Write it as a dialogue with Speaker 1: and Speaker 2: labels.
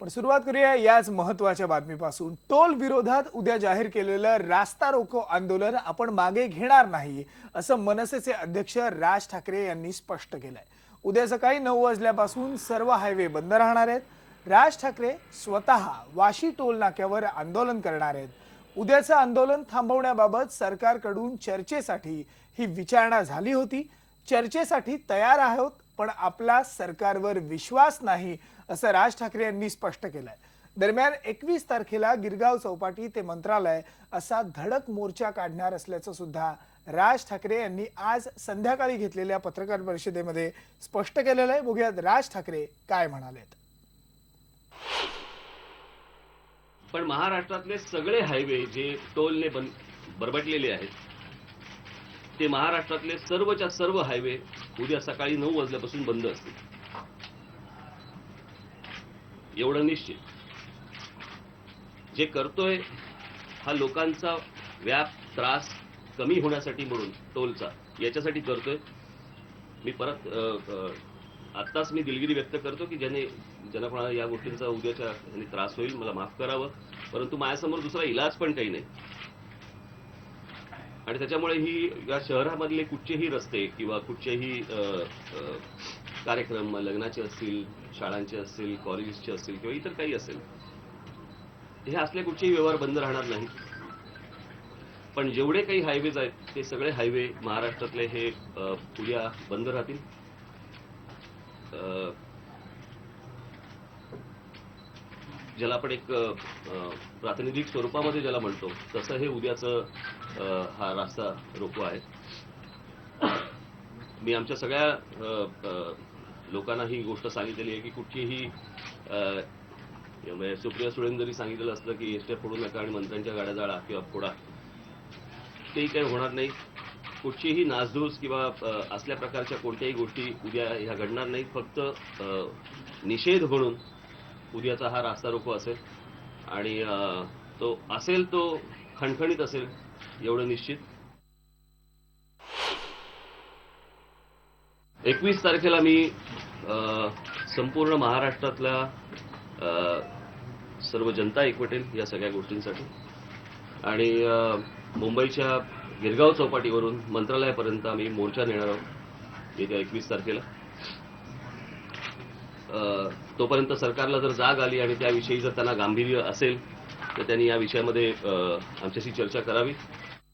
Speaker 1: पण सुरुवात करूया याच महत्त्वाच्या बातमीपासून। टोल विरोधात उद्या जाहीर केलेलं रास्ता रोको आंदोलन आपण मागे घेणार नाही, असं मनसेचे अध्यक्ष राज ठाकरे यांनी स्पष्ट केलंय। उद्या सकाळी 9 वाजल्यापासून सर्व हायवे बंद राहणार आहेत। राज ठाकरे स्वतः वाशी टोल नाक्यावर आंदोलन करणार आहेत। उद्याचं आंदोलन थांबवण्याबाबत सरकारकडून चर्चेसाठी ही विचारणा झाली होती। चर्चेसाठी तयार आहोत, पण आपला सरकारवर विश्वास नाही, असं राज ठाकरे यांनी स्पष्ट केलंय। दरम्यान 21 तारखेला गिरगाव चौपाटी ते मंत्रालय असा धडक मोर्चा काढणार असल्याचं सुद्धा राज ठाकरे यांनी आज संध्याकाळी घेतलेल्या पत्रकार परिषदेमध्ये स्पष्ट केलेलं आहे। बघूयात राज ठाकरे काय म्हणालेत।
Speaker 2: पण महाराष्ट्रातले सगळे हायवे जे टोलने बरबटलेले आहेत, ते महाराष्ट्रातले सर्वच्या सर्व हायवे उद्या सकाळी 9 वाजल्यापासून बंद असतील, एवढं निश्चित। जे करतोय हा लोकांचा व्याप त्रास कमी होण्यासाठी म्हणून टोलचा याच्यासाठी करतोय। मी परत आत्ताच मी दिलगिरी व्यक्त करतो की ज्यांना कोणाला या गोष्टींचा उद्याच्या त्रास होईल, मला माफ करावं, परंतु माझ्यासमोर दुसरा इलाज पण काही नाही। आणि त्याच्यामुळे ही या शहरामधले कुठचेही रस्ते किंवा कुठचेही कार्यक्रम, लग्नाचे असतील, शाळांचे असतील, कॉलेजेसचे असतील किंवा इतर काही असेल, हे असले कुठचेही व्यवहार बंद राहणार नाही। पण जेवढे काही हायवेज आहेत ते सगळे हायवे महाराष्ट्रातले हे उद्या बंद राहतील। ज्याला आपण एक प्रातिनिधिक स्वरूपामध्ये ज्याला म्हणतो तसं हे उद्याचं हा रास्ता रोको आहे। मी आमच्या सगळ्या लोकांना ही गोष्ट सांगितलेली आहे की कुठचीही सुप्रिया सुळेंनी जरी सांगितलेलं असलं की एसट्या फोडू नका आणि मंत्र्यांच्या गाड्या जाळा किंवा फोडा, तेही काही होणार नाही। कुठचीही नासधूस किंवा असल्या प्रकारच्या कोणत्याही गोष्टी उद्या ह्या घडणार नाही। फक्त निषेध म्हणून उद्याचा हा रास्ता रोको असेल आणि तो असेल तो खणखणीत असेल, एवढं निश्चित। 21 तारखेला मी संपूर्ण महाराष्ट्रातल्या सर्व जनता एकवटेल या सगळ्या गोष्टींसाठी आणि मुंबईच्या गिरगाव चौपाटीवरून मंत्रालयापर्यंत आम्ही मोर्चा नेणार आहोत येत्या 21 तारखेला। तोपर्यंत सरकारला जर जाग आली आणि त्याविषयी जर त्यांना गांभीर्य असेल तर त्यांनी या विषयामध्ये आमच्याशी चर्चा करावी।